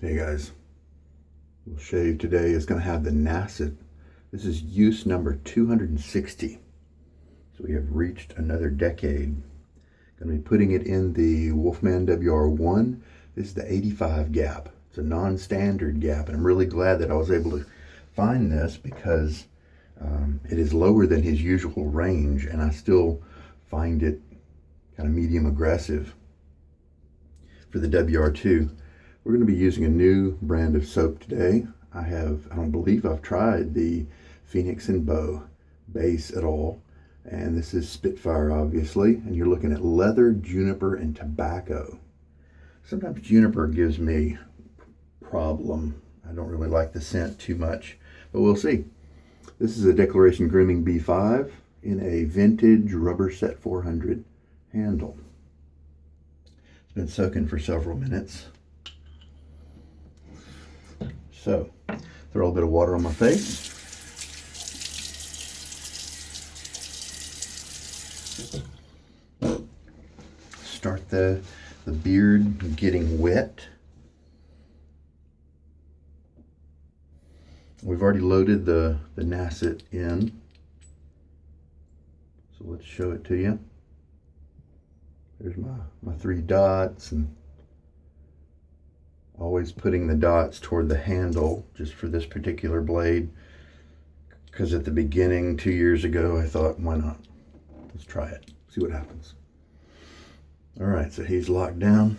Hey guys, we'll shave today is going to have the Nacet. This is use number 260. So we have reached another decade. Going to be putting it in the Wolfman WR1. This is the 85 gap. It's a non-standard gap, and I'm really glad that I was able to find this because it is lower than his usual range, and I still find it kind of medium aggressive. For the WR2, we're going to be using a new brand of soap today. I don't believe I've tried the Phoenix and Beau base at all. And this is Spitfire, obviously. And you're looking at leather, juniper, and tobacco. Sometimes juniper gives me problem. I don't really like the scent too much, but we'll see. This is a Declaration Grooming B5 in a vintage Rubberset 400 handle. It's been soaking for several minutes. So, throw a little bit of water on my face. Start the beard getting wet. We've already loaded the Nacet in. So let's show it to you. There's my 3 dots, and always putting the dots toward the handle just for this particular blade, because at the beginning 2 years ago I thought, why not? Let's try it, see what happens. All right, so he's locked down,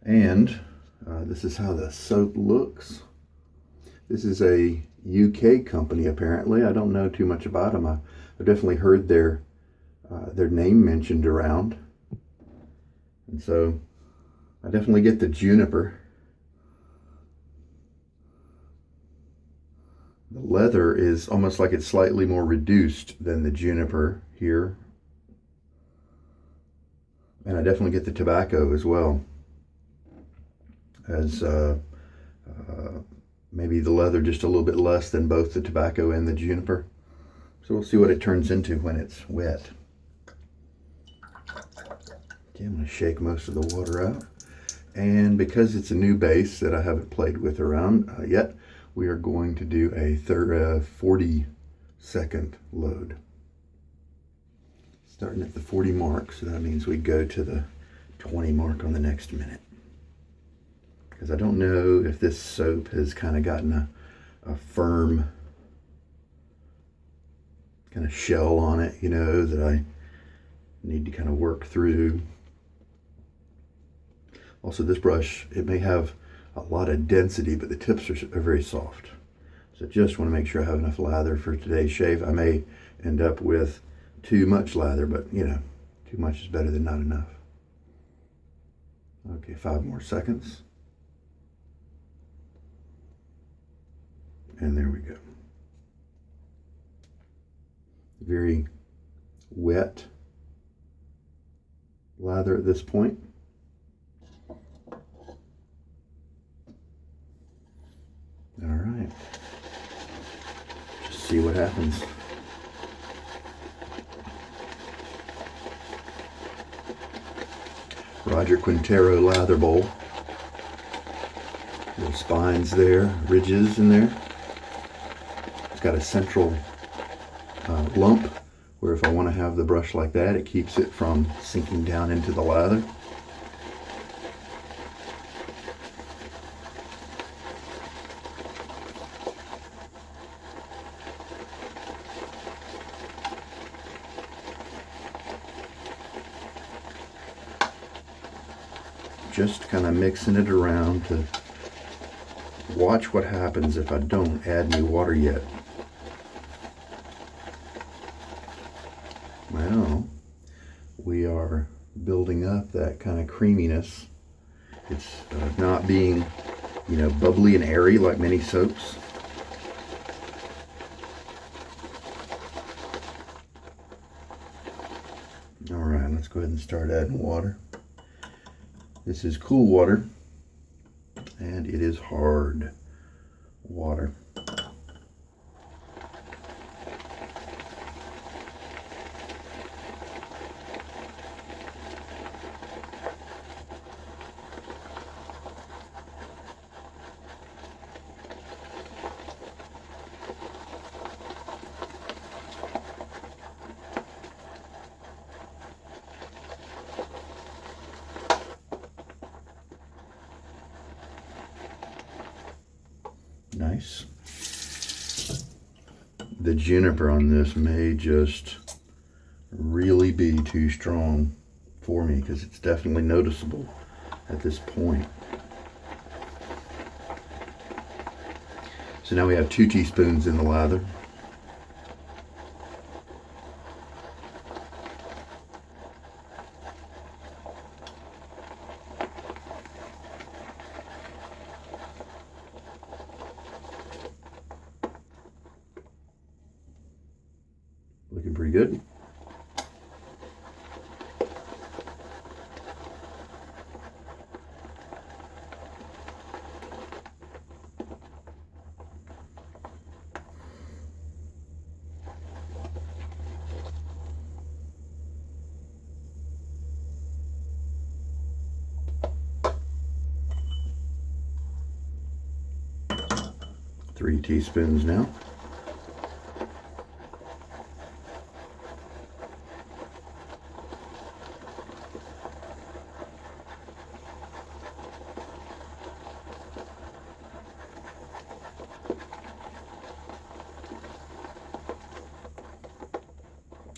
and this is how the soap looks. This is a UK company apparently. I don't know too much about them. I've definitely heard their name mentioned around, and so I definitely get the juniper. The leather is almost like it's slightly more reduced than the juniper here. And I definitely get the tobacco as well, as maybe the leather just a little bit less than both the tobacco and the juniper. So we'll see what it turns into when it's wet. Okay, I'm going to shake most of the water out. And because it's a new base that I haven't played with around yet, we are going to do a 40-second load. Starting at the 40 mark, so that means we go to the 20 mark on the next minute. Because I don't know if this soap has kind of gotten a firm kind of shell on it, you know, that I need to kind of work through. Also, this brush, it may have a lot of density, but the tips are very soft. So just want to make sure I have enough lather for today's shave. I may end up with too much lather, but you know, too much is better than not enough. Okay, 5 more seconds. And there we go. Very wet lather at this point. All right, just see what happens. Roger Quintero lather bowl. Little spines there, ridges in there. It's got a central lump where if I want to have the brush like that, it keeps it from sinking down into the lather. Just kind of mixing it around to watch what happens if I don't add any water yet. Well, we are building up that kind of creaminess. It's not being, you know, bubbly and airy like many soaps. All right, let's go ahead and start adding water. This is cool water, and it is hard water. nice. The Juniper on this may just really be too strong for me because it's definitely noticeable at this point. So now we have 2 teaspoons in the lather. Looking pretty good. Three teaspoons now.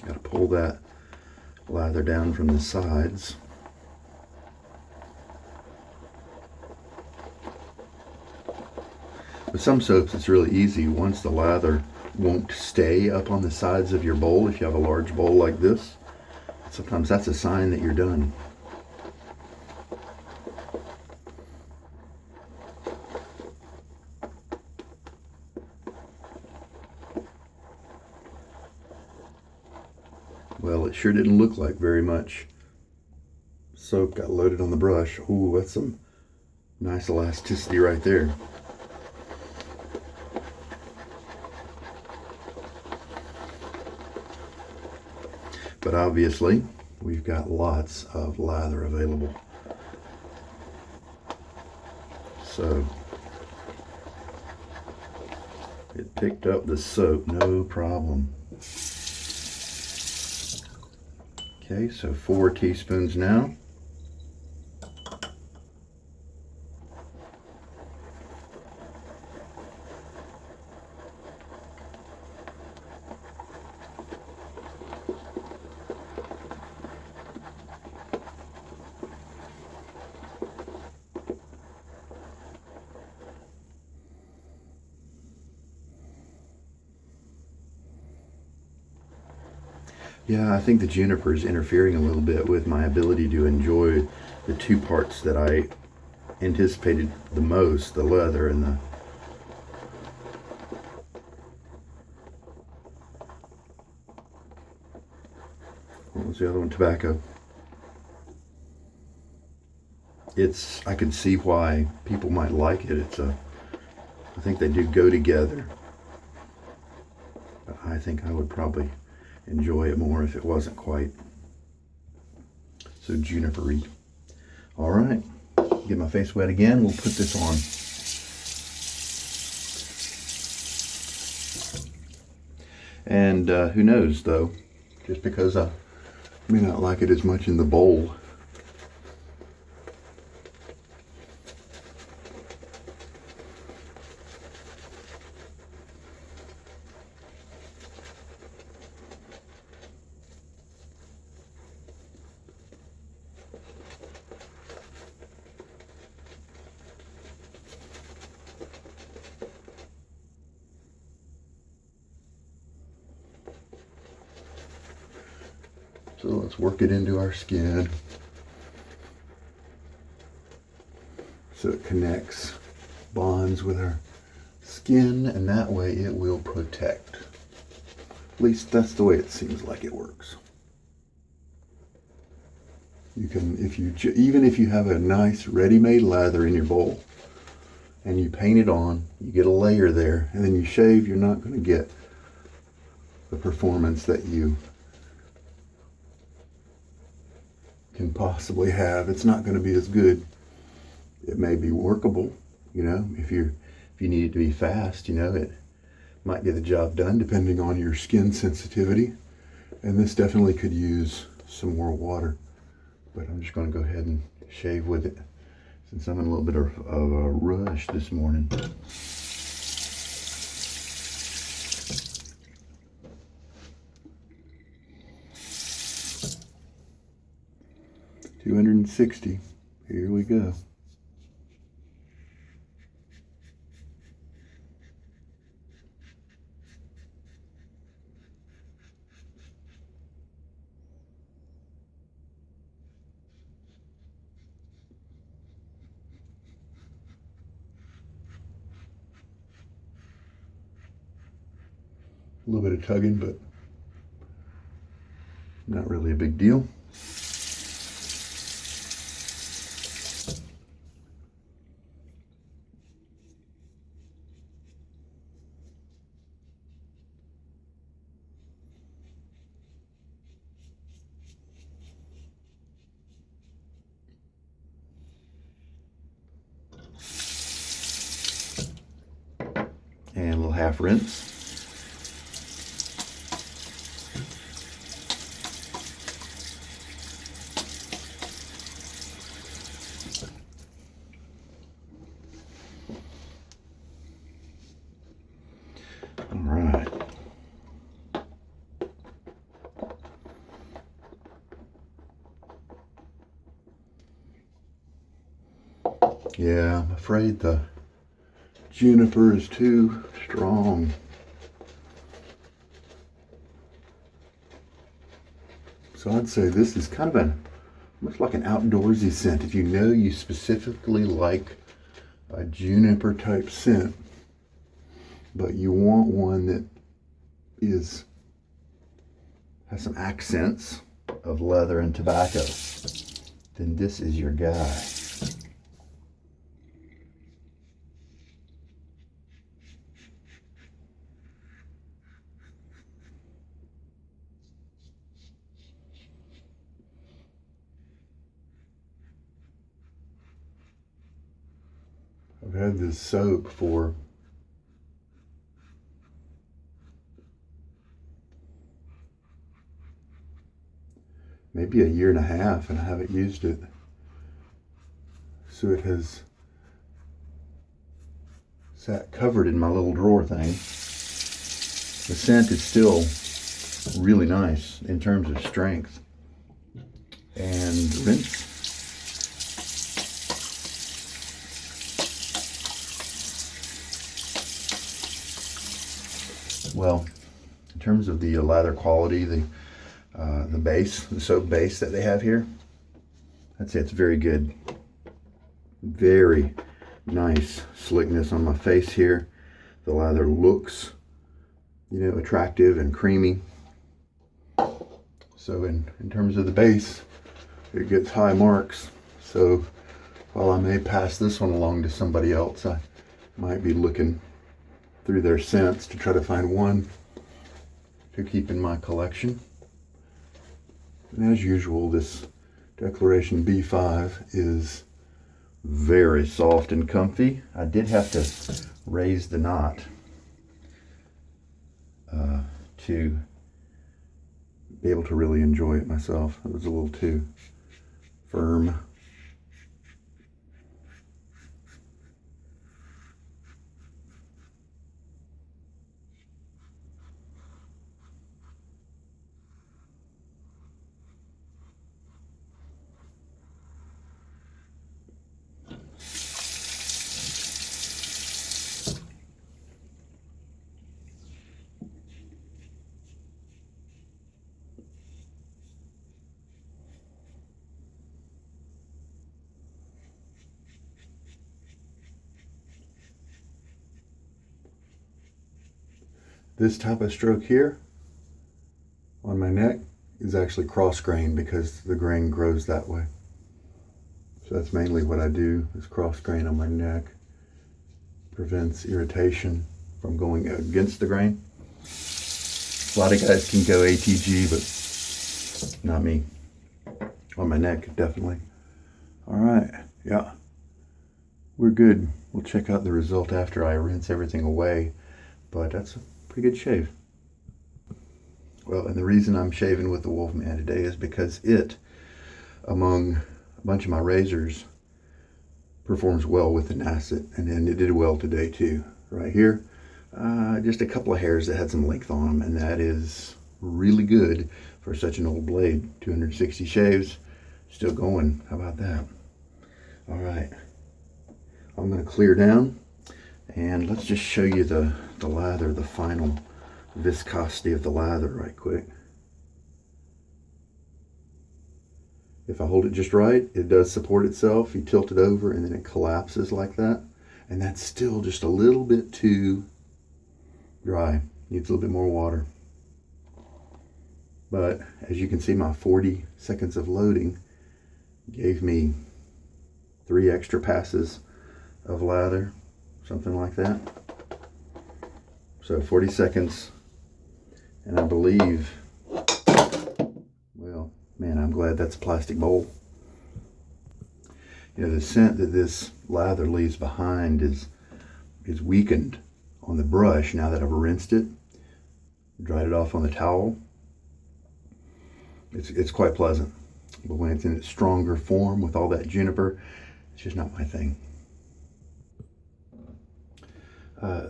Got to pull that lather down from the sides. With some soaps, it's really easy. Once the lather won't stay up on the sides of your bowl, if you have a large bowl like this, sometimes that's a sign that you're done. Well, it sure didn't look like very much soap got loaded on the brush. Ooh, that's some nice elasticity right there. But obviously, we've got lots of lather available. So, it picked up the soap, no problem. Okay, so 4 teaspoons now. Yeah, I think the Juniper is interfering a little bit with my ability to enjoy the 2 parts that I anticipated the most, the leather and the... What was the other one? Tobacco. I can see why people might like it. I think they do go together. But I think I would probably enjoy it more if it wasn't quite so juniper-y. All right, get my face wet again. We'll put this on. And who knows though, just because I may not like it as much in the bowl, so let's work it into our skin so it connects, bonds with our skin, and that way it will protect. At least that's the way it seems like it works. You can, even if you have a nice ready-made lather in your bowl and you paint it on, you get a layer there, and then you shave, you're not going to get the performance that you can possibly have. It's not going to be as good. It may be workable, you know, if you need it to be fast, you know, it might get the job done depending on your skin sensitivity. And this definitely could use some more water, but I'm just going to go ahead and shave with it since I'm in a little bit of a rush this morning. 260. Here we go. A little bit of tugging, but not really a big deal. And a little half rinse. All right. Yeah, I'm afraid the Juniper is too strong. So I'd say this is kind of almost like an outdoorsy scent. If you know you specifically like a Juniper type scent, but you want one that has some accents of leather and tobacco, then this is your guy. I've had this soap for maybe a year and a half, and I haven't used it. So it has sat covered in my little drawer thing. The scent is still really nice in terms of strength. And rinse. Well, in terms of the lather quality, the base, the soap base that they have here, I'd say it's very good. Very nice slickness on my face here. The lather looks, attractive and creamy. So in terms of the base, it gets high marks. So while I may pass this one along to somebody else, I might be looking through their scents to try to find one to keep in my collection. And as usual, this Declaration B5 is very soft and comfy. I did have to raise the knot to be able to really enjoy it myself. It was a little too firm. This type of stroke here on my neck is actually cross grain because the grain grows that way. So that's mainly what I do, is cross grain on my neck. Prevents irritation from going against the grain. A lot of guys can go ATG, but not me. On my neck, definitely. All right, yeah, we're good. We'll check out the result after I rinse everything away, but that's a pretty good shave. Well, and the reason I'm shaving with the Wolfman today is because it, among a bunch of my razors, performs well with the Nacet, and then it did well today too. Right here, just a couple of hairs that had some length on them, and that is really good for such an old blade. 260 shaves, Still going. How about that? All right. I'm going to clear down, and let's just show you the lather, the final viscosity of the lather right quick. If I hold it just right, it does support itself. You tilt it over and then it collapses like that. And that's still just a little bit too dry. Needs a little bit more water. But as you can see, my 40 seconds of loading gave me 3 extra passes of lather, something like that. So 40 seconds, and I believe, well, man, I'm glad that's a plastic bowl. You know, the scent that this lather leaves behind is weakened on the brush now that I've rinsed it, dried it off on the towel. It's quite pleasant. But when it's in its stronger form with all that juniper, it's just not my thing.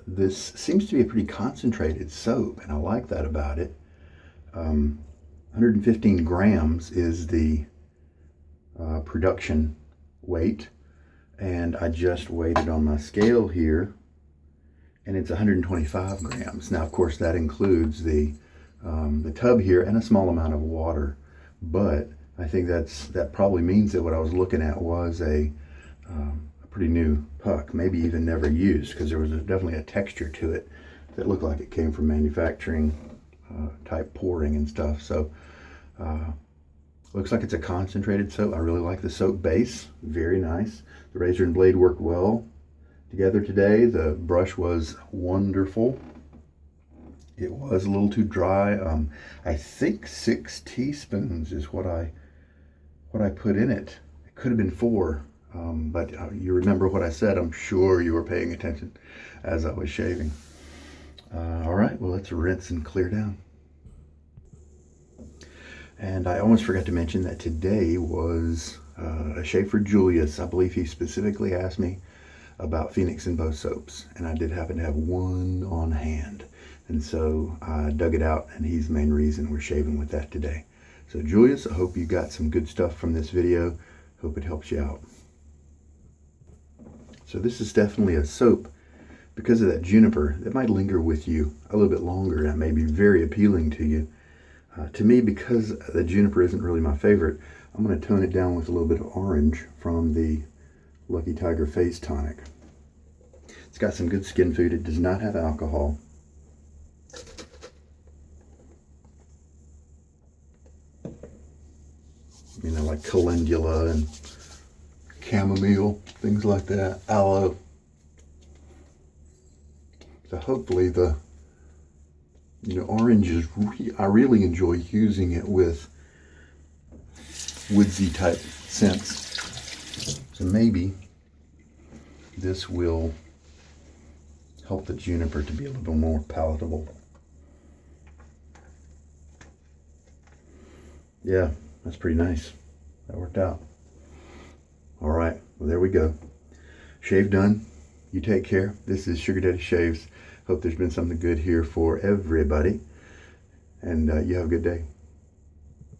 This seems to be a pretty concentrated soap, and I like that about it. 115 grams is the production weight, and I just weighed it on my scale here, and it's 125 grams. Now, of course, that includes the tub here and a small amount of water, but I think that probably means that what I was looking at was a pretty new puck, maybe even never used, because there was definitely a texture to it that looked like it came from manufacturing type pouring and stuff. So looks like it's a concentrated soap. I really like the soap base, very nice. The razor and blade worked well together today. The brush was wonderful. It was a little too dry. I think 6 teaspoons is what I put in it. It could have been 4, but you remember what I said. I'm sure you were paying attention as I was shaving. All right, well, let's rinse and clear down. And I almost forgot to mention that today was a shave for Julius. I believe he specifically asked me about Phoenix and Beau soaps, and I did happen to have one on hand. And so I dug it out, and he's the main reason we're shaving with that today. So Julius, I hope you got some good stuff from this video. Hope it helps you out. So this is definitely a soap because of that juniper that might linger with you a little bit longer, and it may be very appealing to you. To me, because the juniper isn't really my favorite, I'm going to tone it down with a little bit of orange from the Lucky Tiger Face Tonic. It's got some good skin food. It does not have alcohol. You know, like calendula and chamomile, things like that, aloe. So hopefully the orange is, I really enjoy using it with woodsy type scents. So maybe this will help the juniper to be a little more palatable. Yeah, that's pretty nice. That worked out. All right, well, there we go. Shave done. You take care. This is Sugar Daddy Shaves. Hope there's been something good here for everybody. And you have a good day.